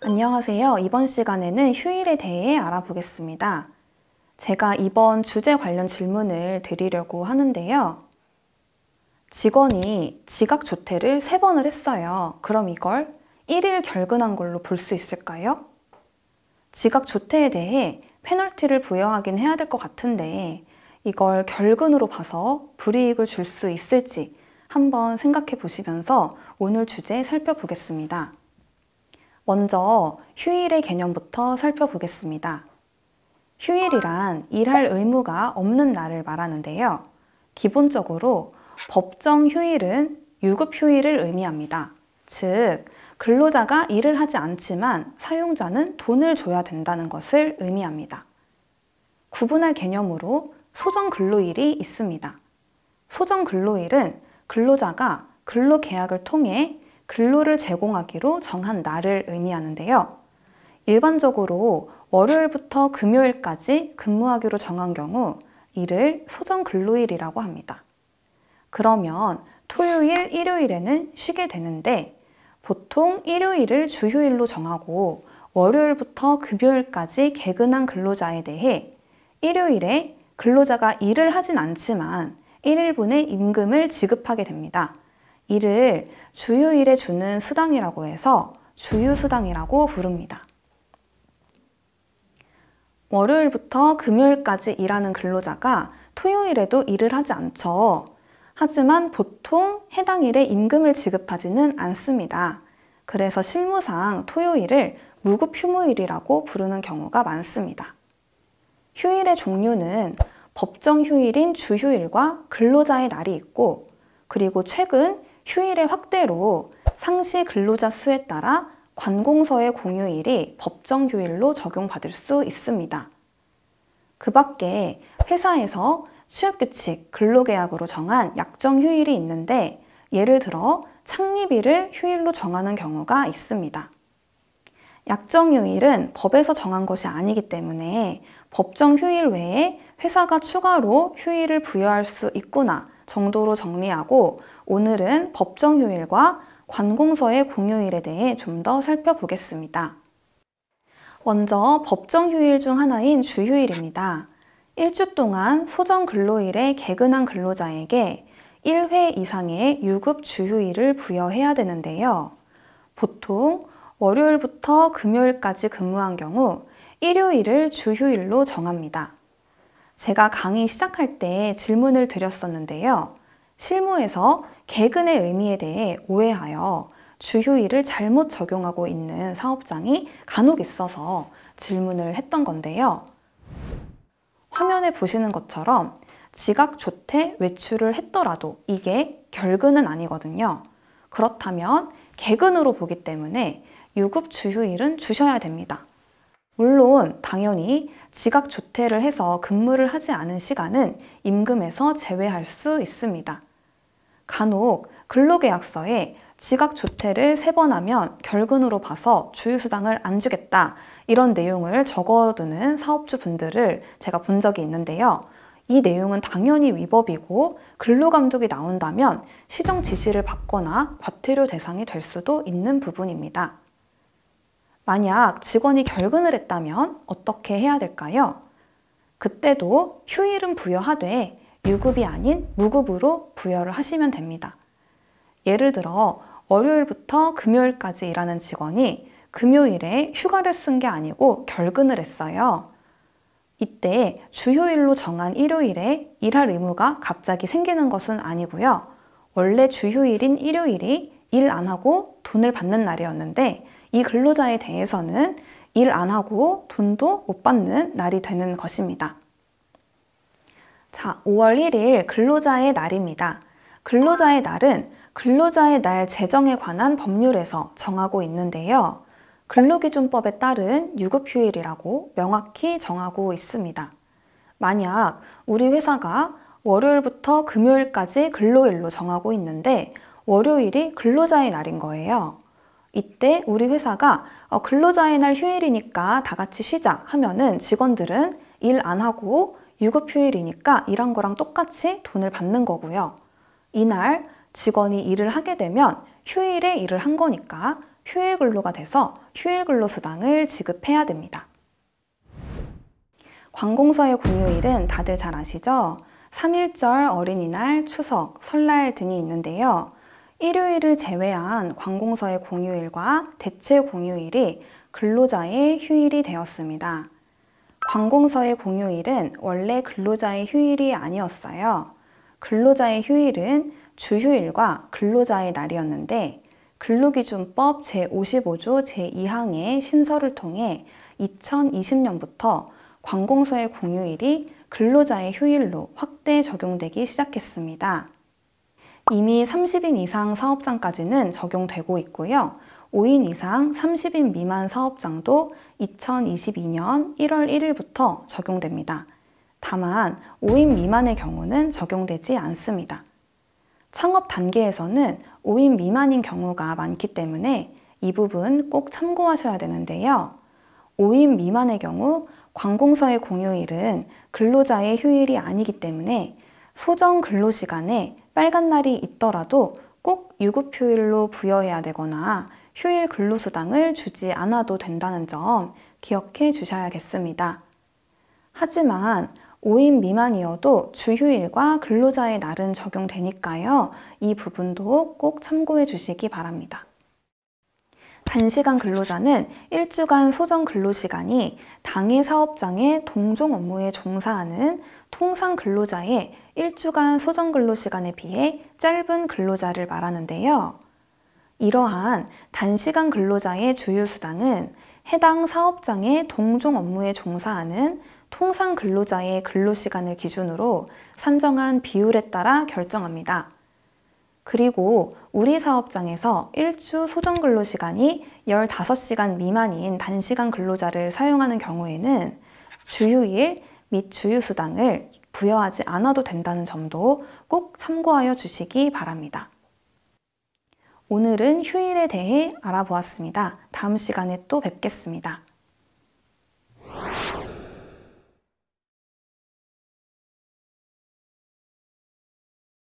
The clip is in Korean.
안녕하세요. 이번 시간에는 휴일에 대해 알아보겠습니다. 제가 이번 주제 관련 질문을 드리려고 하는데요. 직원이 지각 조퇴를 3번을 했어요. 그럼 이걸 1일 결근한 걸로 볼 수 있을까요? 지각 조퇴에 대해 페널티를 부여하긴 해야 될 것 같은데 이걸 결근으로 봐서 불이익을 줄 수 있을지 한번 생각해 보시면서 오늘 주제 살펴보겠습니다. 먼저 휴일의 개념부터 살펴보겠습니다. 휴일이란 일할 의무가 없는 날을 말하는데요. 기본적으로 법정 휴일은 유급 휴일을 의미합니다. 즉, 근로자가 일을 하지 않지만 사용자는 돈을 줘야 된다는 것을 의미합니다. 구분할 개념으로 소정 근로일이 있습니다. 소정 근로일은 근로자가 근로계약을 통해 근로를 제공하기로 정한 날을 의미하는데요. 일반적으로 월요일부터 금요일까지 근무하기로 정한 경우 이를 소정 근로일이라고 합니다. 그러면 토요일, 일요일에는 쉬게 되는데 보통 일요일을 주휴일로 정하고 월요일부터 금요일까지 개근한 근로자에 대해 일요일에 근로자가 일을 하진 않지만 1일분의 임금을 지급하게 됩니다. 이를 주휴일에 주는 수당이라고 해서 주휴수당이라고 부릅니다. 월요일부터 금요일까지 일하는 근로자가 토요일에도 일을 하지 않죠. 하지만 보통 해당 일에 임금을 지급하지는 않습니다. 그래서 실무상 토요일을 무급휴무일이라고 부르는 경우가 많습니다. 휴일의 종류는 법정 휴일인 주휴일과 근로자의 날이 있고, 그리고 최근 휴일의 확대로 상시 근로자 수에 따라 관공서의 공휴일이 법정 휴일로 적용받을 수 있습니다. 그 밖에 회사에서 취업규칙, 근로계약으로 정한 약정 휴일이 있는데 예를 들어 창립일을 휴일로 정하는 경우가 있습니다. 약정 휴일은 법에서 정한 것이 아니기 때문에 법정 휴일 외에 회사가 추가로 휴일을 부여할 수 있구나 정도로 정리하고 오늘은 법정 휴일과 관공서의 공휴일에 대해 좀 더 살펴보겠습니다. 먼저 법정 휴일 중 하나인 주휴일입니다. 1주 동안 소정 근로일에 개근한 근로자에게 1회 이상의 유급 주휴일을 부여해야 되는데요. 보통 월요일부터 금요일까지 근무한 경우 일요일을 주휴일로 정합니다. 제가 강의 시작할 때 질문을 드렸었는데요. 실무에서 개근의 의미에 대해 오해하여 주휴일을 잘못 적용하고 있는 사업장이 간혹 있어서 질문을 했던 건데요. 화면에 보시는 것처럼 지각 조퇴 외출을 했더라도 이게 결근은 아니거든요. 그렇다면 개근으로 보기 때문에 유급 주휴일은 주셔야 됩니다. 물론 당연히 지각 조퇴를 해서 근무를 하지 않은 시간은 임금에서 제외할 수 있습니다. 간혹 근로계약서에 지각 조퇴를 3번 하면 결근으로 봐서 주휴수당을 안 주겠다 이런 내용을 적어두는 사업주분들을 제가 본 적이 있는데요. 이 내용은 당연히 위법이고 근로감독이 나온다면 시정 지시를 받거나 과태료 대상이 될 수도 있는 부분입니다. 만약 직원이 결근을 했다면 어떻게 해야 될까요? 그때도 휴일은 부여하되 유급이 아닌 무급으로 부여를 하시면 됩니다. 예를 들어 월요일부터 금요일까지 일하는 직원이 금요일에 휴가를 쓴 게 아니고 결근을 했어요. 이때 주휴일로 정한 일요일에 일할 의무가 갑자기 생기는 것은 아니고요. 원래 주휴일인 일요일이 일 안 하고 돈을 받는 날이었는데 이 근로자에 대해서는 일 안 하고 돈도 못 받는 날이 되는 것입니다. 자, 5월 1일 근로자의 날입니다. 근로자의 날은 근로자의 날 제정에 관한 법률에서 정하고 있는데요. 근로기준법에 따른 유급휴일이라고 명확히 정하고 있습니다. 만약 우리 회사가 월요일부터 금요일까지 근로일로 정하고 있는데 월요일이 근로자의 날인 거예요. 이때 우리 회사가 근로자의 날 휴일이니까 다 같이 쉬자 하면은 직원들은 일 안 하고 유급휴일이니까 일한 거랑 똑같이 돈을 받는 거고요. 이날 직원이 일을 하게 되면 휴일에 일을 한 거니까 휴일 근로가 돼서 휴일 근로수당을 지급해야 됩니다. 관공서의 공휴일은 다들 잘 아시죠? 3.1절, 어린이날, 추석, 설날 등이 있는데요. 일요일을 제외한 관공서의 공휴일과 대체 공휴일이 근로자의 휴일이 되었습니다. 관공서의 공휴일은 원래 근로자의 휴일이 아니었어요. 근로자의 휴일은 주휴일과 근로자의 날이었는데 근로기준법 제55조 제2항의 신설을 통해 2020년부터 관공서의 공휴일이 근로자의 휴일로 확대 적용되기 시작했습니다. 이미 30인 이상 사업장까지는 적용되고 있고요. 5인 이상 30인 미만 사업장도 2022년 1월 1일부터 적용됩니다. 다만 5인 미만의 경우는 적용되지 않습니다. 창업 단계에서는 5인 미만인 경우가 많기 때문에 이 부분 꼭 참고하셔야 되는데요. 5인 미만의 경우 관공서의 공휴일은 근로자의 휴일이 아니기 때문에 소정 근로시간에 빨간 날이 있더라도 꼭 유급휴일로 부여해야 되거나 휴일 근로수당을 주지 않아도 된다는 점 기억해 주셔야겠습니다. 하지만 5인 미만이어도 주휴일과 근로자의 날은 적용되니까요. 이 부분도 꼭 참고해 주시기 바랍니다. 단시간 근로자는 1주간 소정 근로시간이 당해 사업장의 동종 업무에 종사하는 통상 근로자의 1주간 소정 근로시간에 비해 짧은 근로자를 말하는데요. 이러한 단시간 근로자의 주휴수당은 해당 사업장의 동종 업무에 종사하는 통상 근로자의 근로시간을 기준으로 산정한 비율에 따라 결정합니다. 그리고 우리 사업장에서 1주 소정 근로시간이 15시간 미만인 단시간 근로자를 사용하는 경우에는 주휴일 및 주휴수당을 부여하지 않아도 된다는 점도 꼭 참고하여 주시기 바랍니다. 오늘은 휴일에 대해 알아보았습니다. 다음 시간에 또 뵙겠습니다.